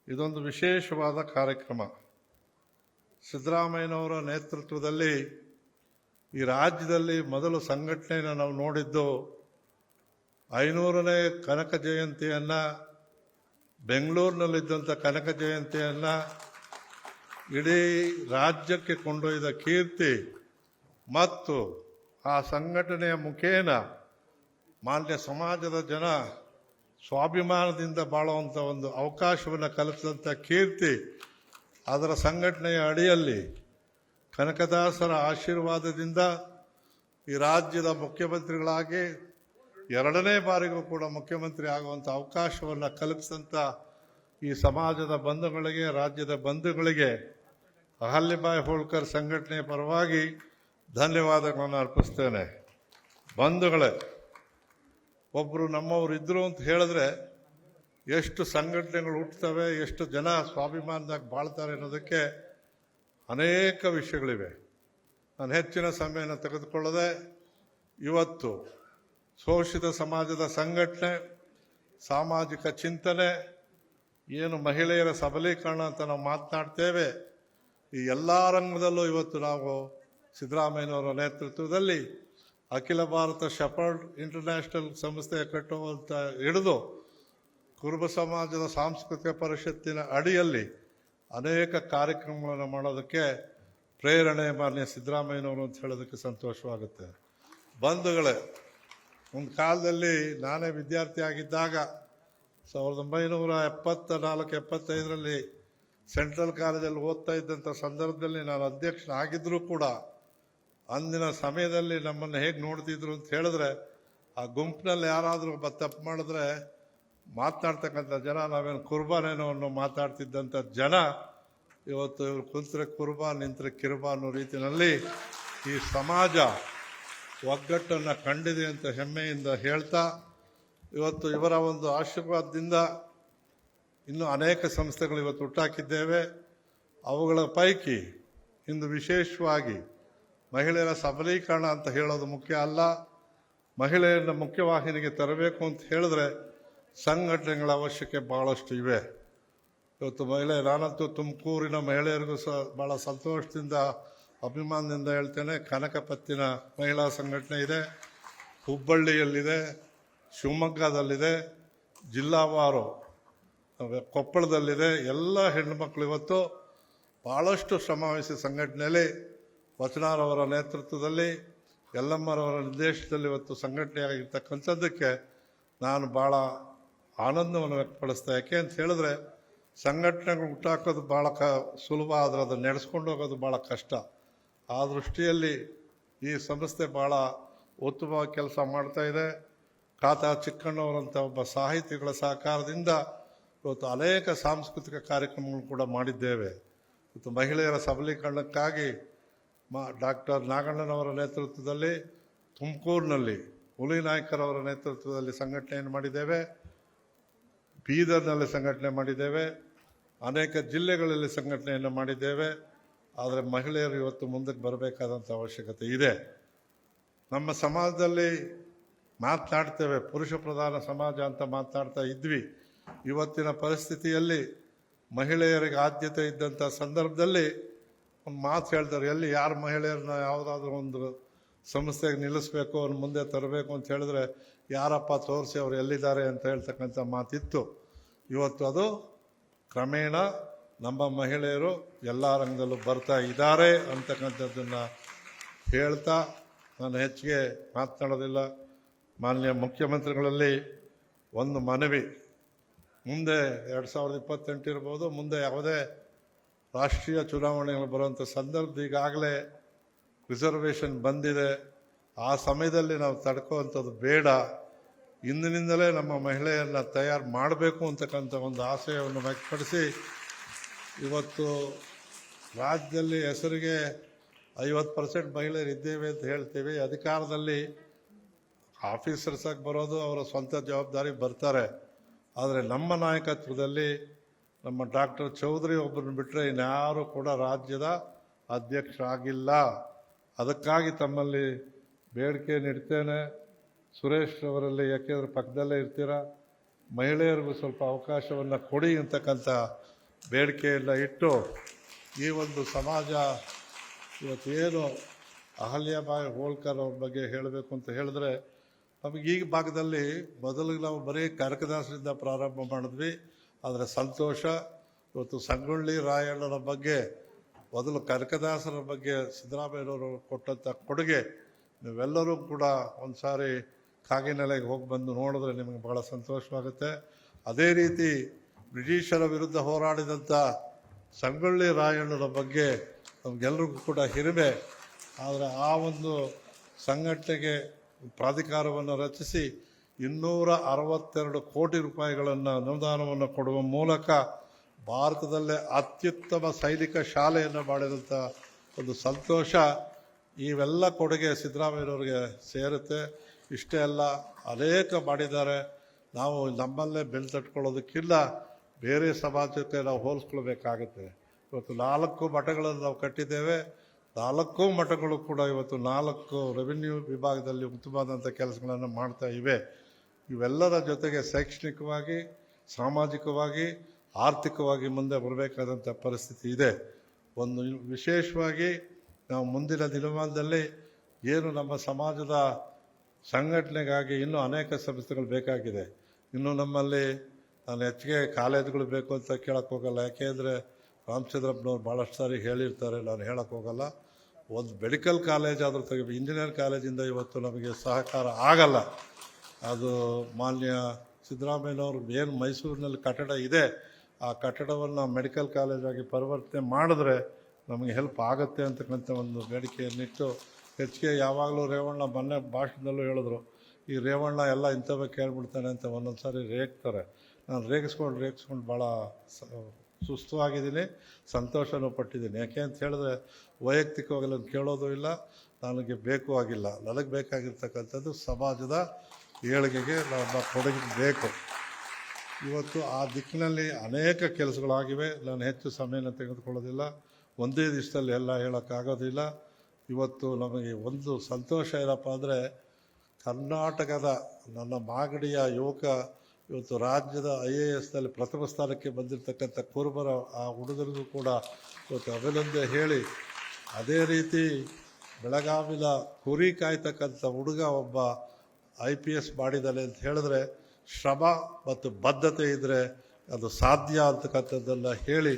ಇದೊಂದು ವಿಶೇಷವಾದ ಕಾರ್ಯಕ್ರಮ. ಸಿದ್ದರಾಮಯ್ಯನವರ ನೇತೃತ್ವದಲ್ಲಿ ಈ ರಾಜ್ಯದಲ್ಲಿ ಮೊದಲು ಸಂಘಟನೆಯನ್ನು ನಾವು ನೋಡಿದ್ದು 500ನೇ ಕನಕ ಜಯಂತಿಯನ್ನು, ಬೆಂಗಳೂರಿನಲ್ಲಿದ್ದಂಥ ಕನಕ ಜಯಂತಿಯನ್ನು ಇಡೀ ರಾಜ್ಯಕ್ಕೆ ಕೊಂಡೊಯ್ದ ಕೀರ್ತಿ ಮತ್ತು ಆ ಸಂಘಟನೆಯ ಮುಖೇನ ಮಾನ್ಯ ಸಮಾಜದ ಜನ ಸ್ವಾಭಿಮಾನದಿಂದ ಬಾಳುವಂಥ ಒಂದು ಅವಕಾಶವನ್ನು ಕಲ್ಪಿಸಿದಂಥ ಕೀರ್ತಿ, ಅದರ ಸಂಘಟನೆಯ ಅಡಿಯಲ್ಲಿ ಕನಕದಾಸರ ಆಶೀರ್ವಾದದಿಂದ ಈ ರಾಜ್ಯದ ಮುಖ್ಯಮಂತ್ರಿಗಳಾಗಿ 2ನೇ ಬಾರಿಗೂ ಕೂಡ ಮುಖ್ಯಮಂತ್ರಿ ಆಗುವಂಥ ಅವಕಾಶವನ್ನು ಕಲ್ಪಿಸಿದಂಥ ಈ ಸಮಾಜದ ಬಂಧುಗಳಿಗೆ, ರಾಜ್ಯದ ಬಂಧುಗಳಿಗೆ ಅಹಲ್ಯಬಾಯಿ ಹೋಳ್ಕರ್ ಸಂಘಟನೆಯ ಪರವಾಗಿ ಧನ್ಯವಾದಗಳನ್ನು ಅರ್ಪಿಸ್ತೇನೆ. ಬಂಧುಗಳೇ, ಒಬ್ಬರು ನಮ್ಮವರು ಇದ್ದರು ಅಂತ ಹೇಳಿದ್ರೆ ಎಷ್ಟು ಸಂಘಟನೆಗಳು ಹುಟ್ಟುತ್ತವೆ, ಎಷ್ಟು ಜನ ಸ್ವಾಭಿಮಾನದಾಗ ಬಾಳ್ತಾರೆ ಅನ್ನೋದಕ್ಕೆ ಅನೇಕ ವಿಷಯಗಳಿವೆ. ನಾನು ಹೆಚ್ಚಿನ ಸಮಯನ ತೆಗೆದುಕೊಳ್ಳದೆ ಇವತ್ತು ಶೋಷಿತ ಸಮಾಜದ ಸಂಘಟನೆ, ಸಾಮಾಜಿಕ ಚಿಂತನೆ, ಏನು ಮಹಿಳೆಯರ ಸಬಲೀಕರಣ ಅಂತ ನಾವು ಮಾತನಾಡ್ತೇವೆ, ಈ ಎಲ್ಲ ರಂಗದಲ್ಲೂ ಇವತ್ತು ನಾವು ಸಿದ್ದರಾಮಯ್ಯನವರ ನೇತೃತ್ವದಲ್ಲಿ ಅಖಿಲ ಭಾರತ ಶೆಪರ್ಡ್ ಇಂಟರ್ನ್ಯಾಷನಲ್ ಸಂಸ್ಥೆ ಕಟ್ಟುವಂತ ಹಿಡಿದು ಕುರುಬ ಸಮಾಜದ ಸಾಂಸ್ಕೃತಿಕ ಪರಿಷತ್ತಿನ ಅಡಿಯಲ್ಲಿ ಅನೇಕ ಕಾರ್ಯಕ್ರಮಗಳನ್ನು ಮಾಡೋದಕ್ಕೆ ಪ್ರೇರಣೆ ಮಾನ್ಯ ಸಿದ್ದರಾಮಯ್ಯನವರು ಅಂತ ಹೇಳೋದಕ್ಕೆ ಸಂತೋಷವಾಗುತ್ತೆ. ಬಂಧುಗಳೇ, ಒಂದು ಕಾಲದಲ್ಲಿ ನಾನೇ ವಿದ್ಯಾರ್ಥಿ ಆಗಿದ್ದಾಗ 1974-75ರಲ್ಲಿ ಸೆಂಟ್ರಲ್ ಕಾಲೇಜಲ್ಲಿ ಓದ್ತಾ ಇದ್ದಂಥ ಸಂದರ್ಭದಲ್ಲಿ ನಾನು ಅಧ್ಯಕ್ಷನಾಗಿದ್ದರೂ ಕೂಡ ಅಂದಿನ ಸಮಯದಲ್ಲಿ ನಮ್ಮನ್ನು ಹೇಗೆ ನೋಡ್ತಿದ್ರು ಅಂತ ಹೇಳಿದ್ರೆ, ಆ ಗುಂಪಿನಲ್ಲಿ ಯಾರಾದರೂ ಒಬ್ಬ ತಪ್ಪು ಮಾಡಿದ್ರೆ ಮಾತನಾಡ್ತಕ್ಕಂಥ ಜನ ನಾವೇನು ಕುರ್ಬಾನೇನೋ ಅನ್ನೋ ಮಾತಾಡ್ತಿದ್ದಂಥ ಜನ ಇವತ್ತು ಇವರು ಕುಂತ್ರೆ ಕುರ್ಬಾ ನಿಂತರೆ ಕಿರ್ಬಾ ಅನ್ನೋ ರೀತಿಯಲ್ಲಿ ಈ ಸಮಾಜ ಒಗ್ಗಟ್ಟನ್ನು ಕಂಡಿದೆ ಅಂತ ಹೆಮ್ಮೆಯಿಂದ ಹೇಳ್ತಾ, ಇವತ್ತು ಇವರ ಒಂದು ಆಶೀರ್ವಾದದಿಂದ ಇನ್ನೂ ಅನೇಕ ಸಂಸ್ಥೆಗಳು ಇವತ್ತು ಹುಟ್ಟಾಕಿದ್ದೇವೆ. ಅವುಗಳ ಪೈಕಿ ಇಂದು ವಿಶೇಷವಾಗಿ ಮಹಿಳೆಯರ ಸಬಲೀಕರಣ ಅಂತ ಹೇಳೋದು ಮುಖ್ಯ ಅಲ್ಲ. ಮಹಿಳೆಯರನ್ನ ಮುಖ್ಯವಾಹಿನಿಗೆ ತರಬೇಕು ಅಂತ ಹೇಳಿದ್ರೆ ಸಂಘಟನೆಗಳ ಅವಶ್ಯಕತೆ ಭಾಳಷ್ಟು ಇವೆ. ಇವತ್ತು ನಾನಂತೂ ತುಮಕೂರಿನ ಮಹಿಳೆಯರಿಗೂ ಸಹ ಭಾಳ ಸಂತೋಷದಿಂದ, ಅಭಿಮಾನದಿಂದ ಹೇಳ್ತೇನೆ. ಕನಕಪತ್ತಿನ ಮಹಿಳಾ ಸಂಘಟನೆ ಇದೆ, ಹುಬ್ಬಳ್ಳಿಯಲ್ಲಿದೆ, ಶಿವಮೊಗ್ಗದಲ್ಲಿದೆ, ಜಿಲ್ಲಾವಾರು ಕೊಪ್ಪಳದಲ್ಲಿದೆ. ಎಲ್ಲ ಹೆಣ್ಣುಮಕ್ಕಳು ಇವತ್ತು ಭಾಳಷ್ಟು ಶ್ರಮವಹಿಸಿ ಸಂಘಟನೆಯಲ್ಲಿ ವಚನಾರವರ ನೇತೃತ್ವದಲ್ಲಿ, ಯಲ್ಲಮ್ಮರವರ ನಿರ್ದೇಶನದಲ್ಲಿ ಇವತ್ತು ಸಂಘಟನೆಯಾಗಿರ್ತಕ್ಕಂಥದ್ದಕ್ಕೆ ನಾನು ಭಾಳ ಆನಂದವನ್ನು ವ್ಯಕ್ತಪಡಿಸ್ತಾ. ಯಾಕೆ ಅಂತ ಹೇಳಿದ್ರೆ, ಸಂಘಟನೆಗಳು ಹುಟ್ಟಾಕೋದು ಭಾಳ ಸುಲಭ, ಆದರೆ ಅದನ್ನು ನಡೆಸ್ಕೊಂಡು ಹೋಗೋದು ಭಾಳ ಕಷ್ಟ. ಆ ದೃಷ್ಟಿಯಲ್ಲಿ ಈ ಸಂಸ್ಥೆ ಭಾಳ ಉತ್ತಮವಾಗಿ ಕೆಲಸ ಮಾಡ್ತಾಯಿದೆ. ಕಾತಾ ಚಿಕ್ಕಣ್ಣವರಂಥ ಒಬ್ಬ ಸಾಹಿತಿಗಳ ಸಹಕಾರದಿಂದ ಇವತ್ತು ಅನೇಕ ಸಾಂಸ್ಕೃತಿಕ ಕಾರ್ಯಕ್ರಮಗಳು ಕೂಡ ಮಾಡಿದ್ದೇವೆ. ಇವತ್ತು ಮಹಿಳೆಯರ ಸಬಲೀಕರಣಕ್ಕಾಗಿ ಡಾಕ್ಟರ್ ನಾಗಣ್ಣನವರ ನೇತೃತ್ವದಲ್ಲಿ ತುಮಕೂರಿನಲ್ಲಿ, ಹುಲಿ ನಾಯ್ಕರವರ ನೇತೃತ್ವದಲ್ಲಿ ಸಂಘಟನೆಯನ್ನು ಮಾಡಿದ್ದೇವೆ, ಬೀದರ್ನಲ್ಲಿ ಸಂಘಟನೆ ಮಾಡಿದ್ದೇವೆ, ಅನೇಕ ಜಿಲ್ಲೆಗಳಲ್ಲಿ ಸಂಘಟನೆಯನ್ನು ಮಾಡಿದ್ದೇವೆ. ಆದರೆ ಮಹಿಳೆಯರು ಇವತ್ತು ಮುಂದಕ್ಕೆ ಬರಬೇಕಾದಂಥ ಅವಶ್ಯಕತೆ ಇದೆ. ನಮ್ಮ ಸಮಾಜದಲ್ಲಿ ಮಾತನಾಡ್ತೇವೆ, ಪುರುಷ ಪ್ರಧಾನ ಸಮಾಜ ಅಂತ ಮಾತನಾಡ್ತಾ ಇದ್ವಿ. ಇವತ್ತಿನ ಪರಿಸ್ಥಿತಿಯಲ್ಲಿ ಮಹಿಳೆಯರಿಗೆ ಆದ್ಯತೆ ಇದ್ದಂಥ ಸಂದರ್ಭದಲ್ಲಿ ಒಂದು ಮಾತು ಹೇಳ್ತಾರೆ, ಎಲ್ಲಿ ಯಾರು ಮಹಿಳೆಯರನ್ನ ಯಾವುದಾದ್ರೂ ಒಂದು ಸಂಸ್ಥೆಗೆ ನಿಲ್ಲಿಸ್ಬೇಕು, ಅವ್ರ ಮುಂದೆ ತರಬೇಕು ಅಂತ ಹೇಳಿದ್ರೆ ಯಾರಪ್ಪ ತೋರಿಸಿ ಅವ್ರು ಎಲ್ಲಿದ್ದಾರೆ ಅಂತ ಹೇಳ್ತಕ್ಕಂಥ ಮಾತಿತ್ತು. ಇವತ್ತು ಅದು ಕ್ರಮೇಣ ನಮ್ಮ ಮಹಿಳೆಯರು ಎಲ್ಲ ರಂಗದಲ್ಲೂ ಬರ್ತಾ ಇದ್ದಾರೆ ಅಂತಕ್ಕಂಥದ್ದನ್ನು ಹೇಳ್ತಾ ನಾನು ಹೆಚ್ಚಿಗೆ ಮಾತನಾಡೋದಿಲ್ಲ. ಮಾನ್ಯ ಮುಖ್ಯಮಂತ್ರಿಗಳಲ್ಲಿ ಒಂದು ಮನವಿ, ಮುಂದೆ 2028 ಇರ್ಬೋದು, ಮುಂದೆ ಯಾವುದೇ ರಾಷ್ಟ್ರೀಯ ಚುನಾವಣೆಗಳು ಬರುವಂಥ ಸಂದರ್ಭ ಈಗಾಗಲೇ ರಿಸರ್ವೇಷನ್ ಬಂದಿದೆ. ಆ ಸಮಯದಲ್ಲಿ ನಾವು ತಡ್ಕೋವಂಥದ್ದು ಬೇಡ. ಇಂದಿನಿಂದಲೇ ನಮ್ಮ ಮಹಿಳೆಯರನ್ನ ತಯಾರು ಮಾಡಬೇಕು ಅಂತಕ್ಕಂಥ ಒಂದು ಆಶಯವನ್ನು ವ್ಯಕ್ತಪಡಿಸಿ, ಇವತ್ತು ರಾಜ್ಯದಲ್ಲಿ ಹೆಸರಿಗೆ 50% ಮಹಿಳೆಯರು ಇದ್ದೇವೆ ಅಂತ ಹೇಳ್ತೀವಿ. ಅಧಿಕಾರದಲ್ಲಿ ಆಫೀಸರ್ಸ್ ಆಗಿ ಬರೋದು ಅವರ ಸ್ವಂತ ಜವಾಬ್ದಾರಿ ಬರ್ತಾರೆ. ಆದರೆ ನಮ್ಮ ನಾಯಕತ್ವದಲ್ಲಿ ನಮ್ಮ ಡಾಕ್ಟರ್ ಚೌಧರಿ ಒಬ್ಬರನ್ನು ಬಿಟ್ಟರೆ ಇನ್ಯಾರೂ ಕೂಡ ರಾಜ್ಯದ ಅಧ್ಯಕ್ಷರಾಗಿಲ್ಲ. ಅದಕ್ಕಾಗಿ ತಮ್ಮಲ್ಲಿ ಬೇಡಿಕೆ ಇಡ್ತೇನೆ. ಸುರೇಶ್ ಅವರಲ್ಲಿ, ಯಾಕೆಂದ್ರೆ ಪಕ್ಕದಲ್ಲೇ ಇರ್ತೀರ, ಮಹಿಳೆಯರಿಗೂ ಸ್ವಲ್ಪ ಅವಕಾಶವನ್ನು ಕೊಡಿ ಅಂತಕ್ಕಂಥ ಬೇಡಿಕೆಯನ್ನು ಇಟ್ಟು ಈ ಒಂದು ಸಮಾಜ ಇವತ್ತೇನು ಅಹಲ್ಯಾಬಾಯಿ ಹೋಳ್ಕರ್ ಅವ್ರ ಬಗ್ಗೆ ಹೇಳಬೇಕು ಅಂತ ಹೇಳಿದ್ರೆ, ನಮಗೆ ಈ ಭಾಗದಲ್ಲಿ ಮೊದಲಿಗೆ ನಾವು ಬರೀ ಕನಕದಾಸರಿಂದ ಪ್ರಾರಂಭ ಮಾಡಿದ್ವಿ. ಆದರೆ ಸಂತೋಷ, ಇವತ್ತು ಸಂಗೊಳ್ಳಿ ರಾಯಣ್ಣನ ಬಗ್ಗೆ ಮೊದಲು ಕನಕದಾಸರ ಬಗ್ಗೆ ಸಿದ್ದರಾಮಯ್ಯನವರು ಕೊಟ್ಟಂಥ ಕೊಡುಗೆ ನೀವೆಲ್ಲರೂ ಕೂಡ ಒಂದು ಸಾರಿ ಕಾಗಿನೆಲೆಗೆ ಹೋಗಿ ಬಂದು ನೋಡಿದ್ರೆ ನಿಮಗೆ ಭಾಳ ಸಂತೋಷವಾಗುತ್ತೆ. ಅದೇ ರೀತಿ ಬ್ರಿಟಿಷರ ವಿರುದ್ಧ ಹೋರಾಡಿದಂಥ ಸಂಗೊಳ್ಳಿ ರಾಯಣ್ಣನ ಬಗ್ಗೆ ನಮಗೆಲ್ಲರಿಗೂ ಕೂಡ ಹಿರಿಮೆ. ಆದರೆ ಆ ಒಂದು ಸಂಘಟನೆಗೆ ಪ್ರಾಧಿಕಾರವನ್ನು ರಚಿಸಿ 262 ಕೋಟಿ ರೂಪಾಯಿಗಳನ್ನು ಅನುದಾನವನ್ನು ಕೊಡುವ ಮೂಲಕ ಭಾರತದಲ್ಲೇ ಅತ್ಯುತ್ತಮ ಸೈನಿಕ ಶಾಲೆಯನ್ನು ಮಾಡಿದಂಥ ಒಂದು ಸಂತೋಷ. ಇವೆಲ್ಲ ಕೊಡುಗೆ ಸಿದ್ದರಾಮಯ್ಯನವ್ರಿಗೆ ಸೇರುತ್ತೆ. ಇಷ್ಟೇ ಅಲ್ಲ, ಅನೇಕ ಮಾಡಿದ್ದಾರೆ. ನಾವು ನಮ್ಮಲ್ಲೇ ಬೆಲೆ ತಟ್ಕೊಳ್ಳೋದಕ್ಕಿಂತ ಬೇರೆ ಸಮಾಜಕ್ಕೆ ನಾವು ಹೋಲಿಸ್ಕೊಳ್ಬೇಕಾಗುತ್ತೆ. ಇವತ್ತು 4 ಮಠಗಳನ್ನು ನಾವು ಕಟ್ಟಿದ್ದೇವೆ. 4 ಮಠಗಳು ಕೂಡ ಇವತ್ತು 4 ರೆವಿನ್ಯೂ ವಿಭಾಗದಲ್ಲಿ ಉತ್ತಮವಾದಂಥ ಕೆಲಸಗಳನ್ನು ಮಾಡ್ತಾ ಇವೆ. ಇವೆಲ್ಲರ ಜೊತೆಗೆ ಶೈಕ್ಷಣಿಕವಾಗಿ, ಸಾಮಾಜಿಕವಾಗಿ, ಆರ್ಥಿಕವಾಗಿ ಮುಂದೆ ಬರಬೇಕಾದಂಥ ಪರಿಸ್ಥಿತಿ ಇದೆ. ಒಂದು ವಿಶೇಷವಾಗಿ ನಾವು ಮುಂದಿನ ದಿನಮಾನದಲ್ಲಿ ಏನು ನಮ್ಮ ಸಮಾಜದ ಸಂಘಟನೆಗಾಗಿ ಇನ್ನೂ ಅನೇಕ ಸಂಸ್ಥೆಗಳು ಬೇಕಾಗಿದೆ. ಇನ್ನು ನಮ್ಮಲ್ಲಿ ನಾನು ಹೆಚ್ಚಿಗೆ ಕಾಲೇಜುಗಳು ಬೇಕು ಅಂತ ಕೇಳಕ್ಕೆ ಹೋಗಲ್ಲ. ಯಾಕೆಂದರೆ ರಾಮಚಂದ್ರಪ್ಪನವ್ರು ಭಾಳಷ್ಟು ಸಾರಿ ಹೇಳಿರ್ತಾರೆ, ನಾನು ಹೇಳಕ್ಕೆ ಹೋಗಲ್ಲ. ಒಂದು ಮೆಡಿಕಲ್ ಕಾಲೇಜ್ ಆದರೂ ತೆಗಿ, ಇಂಜಿನಿಯರ್ ಕಾಲೇಜಿಂದ ಇವತ್ತು ನಮಗೆ ಸಹಕಾರ ಆಗಲ್ಲ. ಅದು ಮಾನ್ಯ ಸಿದ್ದರಾಮಯ್ಯನವ್ರು ಏನು ಮೈಸೂರಿನಲ್ಲಿ ಕಟ್ಟಡ ಇದೆ, ಆ ಕಟ್ಟಡವನ್ನು ಮೆಡಿಕಲ್ ಕಾಲೇಜಾಗಿ ಪರಿವರ್ತನೆ ಮಾಡಿದ್ರೆ ನಮಗೆ ಹೆಲ್ಪ್ ಆಗುತ್ತೆ ಅಂತಕ್ಕಂಥ ಒಂದು ಬೇಡಿಕೆಯನ್ನಿಟ್ಟು ಹೆಚ್ಚಿಗೆ ಯಾವಾಗಲೂ ರೇವಣ್ಣ ಮೊನ್ನೆ ಭಾಷಣದಲ್ಲೂ ಹೇಳಿದ್ರು, ಈ ರೇವಣ್ಣ ಎಲ್ಲ ಇಂಥವೇ ಕೇಳ್ಬಿಡ್ತಾನೆ ಅಂತ ಒಂದೊಂದು ಸಾರಿ ರೇಗ್ತಾರೆ. ನಾನು ರೇಗಿಸ್ಕೊಂಡು ಭಾಳ ಸುಸ್ತು ಆಗಿದ್ದೀನಿ, ಸಂತೋಷನೂ ಪಟ್ಟಿದ್ದೀನಿ. ಯಾಕೆ ಅಂತ ಹೇಳಿದ್ರೆ ವೈಯಕ್ತಿಕವಾಗಿ ನಾನು ಕೇಳೋದು ಇಲ್ಲ, ನನಗೆ ಬೇಕು ಆಗಿಲ್ಲ. ನನಗೆ ಬೇಕಾಗಿರ್ತಕ್ಕಂಥದ್ದು ಸಮಾಜದ ಏಳಿಗೆಗೆ ನಮ್ಮ ಕೊಡುಗೆ ಬೇಕು. ಇವತ್ತು ಆ ದಿಕ್ಕಿನಲ್ಲಿ ಅನೇಕ ಕೆಲಸಗಳಾಗಿವೆ. ನಾನು ಹೆಚ್ಚು ಸಮಯನ ತೆಗೆದುಕೊಳ್ಳೋದಿಲ್ಲ, ಒಂದೇ ದಿವಸದಲ್ಲಿ ಎಲ್ಲ ಹೇಳೋಕ್ಕಾಗೋದಿಲ್ಲ. ಇವತ್ತು ನಮಗೆ ಒಂದು ಸಂತೋಷ ಏನಪ್ಪ ಅಂದರೆ, ಕರ್ನಾಟಕದ ನನ್ನ ಮಾಗಡಿಯ ಯುವಕ ಇವತ್ತು ರಾಜ್ಯದ IASನಲ್ಲಿ ಪ್ರಥಮ ಸ್ಥಾನಕ್ಕೆ ಬಂದಿರತಕ್ಕಂಥ ಕುರುಬರ ಆ ಹುಡುಗರಿಗೂ ಕೂಡ ಇವತ್ತು ಅಭಿನಂದನೆ ಹೇಳಿ, ಅದೇ ರೀತಿ ಬೆಳಗಾವಿನ ಕುರಿ ಕಾಯ್ತಕ್ಕಂಥ ಹುಡುಗ ಒಬ್ಬ IPS ಮಾಡಿದ್ದಾನೆ ಅಂತ ಹೇಳಿದ್ರೆ, ಶ್ರಮ ಮತ್ತು ಬದ್ಧತೆ ಇದ್ದರೆ ಅದು ಸಾಧ್ಯ ಅಂತಕ್ಕಂಥದ್ದನ್ನು ಹೇಳಿ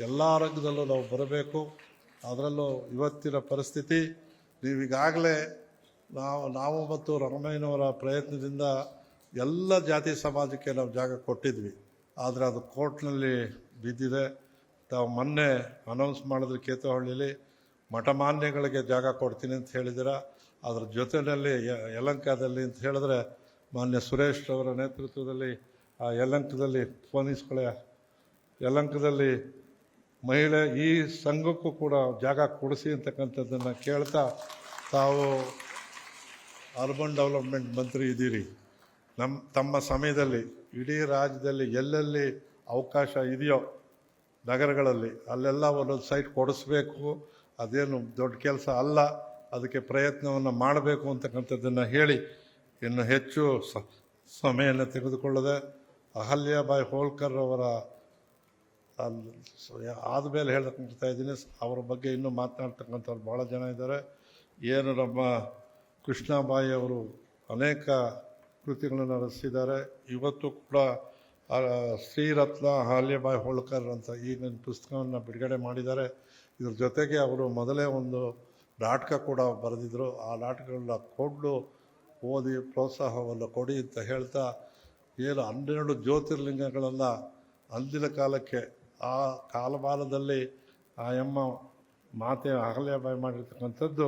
ಎಲ್ಲ ರಂಗದಲ್ಲೂ ನಾವು ಬರಬೇಕು. ಅದರಲ್ಲೂ ಇವತ್ತಿನ ಪರಿಸ್ಥಿತಿ ನೀವೀಗಾಗಲೇ ನಾವು ಮತ್ತು ರಾಮಯ್ಯನವರ ಪ್ರಯತ್ನದಿಂದ ಎಲ್ಲ ಜಾತಿ ಸಮಾಜಕ್ಕೆ ನಾವು ಜಾಗ ಕೊಟ್ಟಿದ್ವಿ. ಆದರೆ ಅದು ಕೋರ್ಟ್ನಲ್ಲಿ ಬಿದ್ದಿದೆ. ತಾವು ಮೊನ್ನೆ ಅನೌನ್ಸ್ ಮಾಡಿದ್ರೆ ಕೇತುಹಳ್ಳಿಲಿ ಮಠಮಾನ್ಯಗಳಿಗೆ ಜಾಗ ಕೊಡ್ತೀನಿ ಅಂತ ಹೇಳಿದ್ದೀರ. ಅದರ ಜೊತೆಯಲ್ಲಿ ಯಲಹಂಕದಲ್ಲಿ ಅಂತ ಹೇಳಿದ್ರೆ ಮಾನ್ಯ ಸುರೇಶ್ ಅವರ ನೇತೃತ್ವದಲ್ಲಿ ಆ ಯಲಹಂಕದಲ್ಲಿ ಯಲಹಂಕದಲ್ಲಿ ಮಹಿಳೆ ಈ ಸಂಘಕ್ಕೂ ಕೂಡ ಜಾಗ ಕೊಡಿಸಿ ಅಂತಕ್ಕಂಥದ್ದನ್ನು ಕೇಳ್ತಾ, ತಾವು ಅರ್ಬನ್ ಡೆವಲಪ್ಮೆಂಟ್ ಮಂತ್ರಿ ಇದ್ದೀರಿ, ತಮ್ಮ ಸಮಯದಲ್ಲಿ ಇಡೀ ರಾಜ್ಯದಲ್ಲಿ ಎಲ್ಲೆಲ್ಲಿ ಅವಕಾಶ ಇದೆಯೋ ನಗರಗಳಲ್ಲಿ ಅಲ್ಲೆಲ್ಲ ಒಂದೊಂದು ಸೈಟ್ ಕೊಡಿಸ್ಬೇಕು. ಅದೇನು ದೊಡ್ಡ ಕೆಲಸ ಅಲ್ಲ, ಅದಕ್ಕೆ ಪ್ರಯತ್ನವನ್ನು ಮಾಡಬೇಕು ಅಂತಕ್ಕಂಥದ್ದನ್ನು ಹೇಳಿ ಇನ್ನು ಹೆಚ್ಚು ಸಮಯವನ್ನು ತೆಗೆದುಕೊಳ್ಳದೆ ಅಹಲ್ಯಾಬಾಯಿ ಹೋಳ್ಕರ್ ಅವರ ಆದಮೇಲೆ ಹೇಳ್ತಾ ಇದ್ದೀನಿ. ಅವರ ಬಗ್ಗೆ ಇನ್ನೂ ಮಾತನಾಡ್ತಕ್ಕಂಥವ್ರು ಭಾಳ ಜನ ಇದ್ದಾರೆ. ಏನು ನಮ್ಮ ಕೃಷ್ಣಾಬಾಯಿ ಅವರು ಅನೇಕ ಕೃತಿಗಳನ್ನು ರಚಿಸಿದ್ದಾರೆ. ಇವತ್ತು ಕೂಡ ಶ್ರೀರತ್ನ ಅಹಲ್ಯಾಬಾಯಿ ಹೋಳ್ಕರ್ ಅಂತ ಈಗ ಪುಸ್ತಕವನ್ನು ಬಿಡುಗಡೆ ಮಾಡಿದ್ದಾರೆ. ಇದ್ರ ಜೊತೆಗೆ ಅವರು ಮೊದಲೇ ಒಂದು ನಾಟಕ ಕೂಡ ಬರೆದಿದ್ದರು. ಆ ನಾಟಕಗಳನ್ನ ಕೊಂಡು ಓದಿ ಪ್ರೋತ್ಸಾಹವನ್ನು ಕೊಡಿ ಅಂತ ಹೇಳ್ತಾ, ಏನು 12 ಜ್ಯೋತಿರ್ಲಿಂಗಗಳನ್ನು ಅಂದಿನ ಕಾಲಕ್ಕೆ ಆ ಕಾಲಮಾನದಲ್ಲಿ ಆ ಮಾತೆ ಅಹಲ್ಯಾಬಾಯಿ ಮಾಡಿರ್ತಕ್ಕಂಥದ್ದು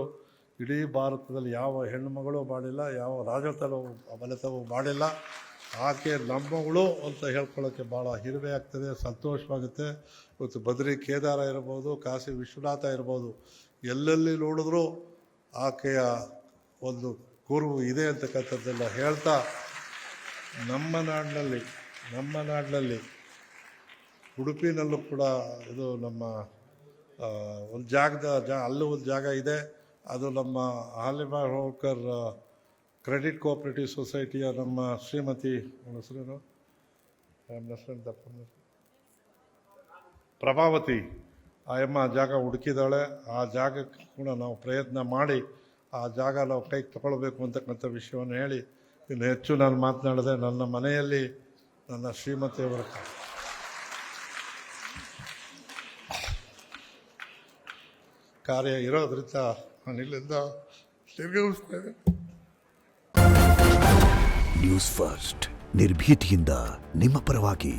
ಇಡೀ ಭಾರತದಲ್ಲಿ ಯಾವ ಹೆಣ್ಣುಮಗಳು ಮಾಡಿಲ್ಲ, ಯಾವ ಮನೆತವೂ ಮಾಡಿಲ್ಲ. ಆಕೆ ನಮ್ಮಗಳು ಅಂತ ಹೇಳ್ಕೊಳ್ಳೋಕ್ಕೆ ಭಾಳ ಹಿರಿಮೆ ಆಗ್ತದೆ, ಸಂತೋಷವಾಗುತ್ತೆ. ಇವತ್ತು ಬದ್ರಿ ಕೇದಾರ ಇರ್ಬೋದು, ಕಾಶಿ ವಿಶ್ವನಾಥ ಇರ್ಬೋದು, ಎಲ್ಲೆಲ್ಲಿ ನೋಡಿದ್ರೂ ಆಕೆಯ ಒಂದು ಗುರುವು ಇದೆ ಅಂತಕ್ಕಂಥದ್ದನ್ನು ಹೇಳ್ತಾ, ನಮ್ಮ ನಾಡಿನಲ್ಲಿ ಉಡುಪಿನಲ್ಲೂ ಕೂಡ ಇದು ನಮ್ಮ ಒಂದು ಅಲ್ಲೂ ಒಂದು ಜಾಗ ಇದೆ. ಅದು ನಮ್ಮ ಅಹಲ್ಯಾಬಾಯಿ ಹೋಳ್ಕರ್ ಕ್ರೆಡಿಟ್ ಕೋಆಪರೇಟಿವ್ ಸೊಸೈಟಿಯ ನಮ್ಮ ಶ್ರೀಮತಿ ಹೆಸರೇನು ಪ್ರಭಾವತಿ ಆಯಮ್ಮ ಜಾಗ ಹುಡುಕಿದಾಳೆ. ಆ ಜಾಗಕ್ಕೆ ಕೂಡ ನಾವು ಪ್ರಯತ್ನ ಮಾಡಿ ಆ ಜಾಗ ನಾವು ಕೈಗೆ ತಗೊಳ್ಬೇಕು ಅಂತಕ್ಕಂಥ ವಿಷಯವನ್ನು ಹೇಳಿ ಇನ್ನು ಹೆಚ್ಚು ನಾನು ಮಾತನಾಡಿದೆ. ನನ್ನ ಮನೆಯಲ್ಲಿ ನನ್ನ ಶ್ರೀಮತಿಯವರ ಕಾರ್ಯ ಇರೋದ್ರಿಂದ ನಾನು ಇಲ್ಲಿಂದ ನಿರ್ಗಮಿಸ್ತೇನೆ. ನ್ಯೂಸ್ ಫಸ್ಟ್ ನಿರ್ಭೀತಿಯಿಂದ ನಿಮ್ಮ ಪರವಾಗಿ.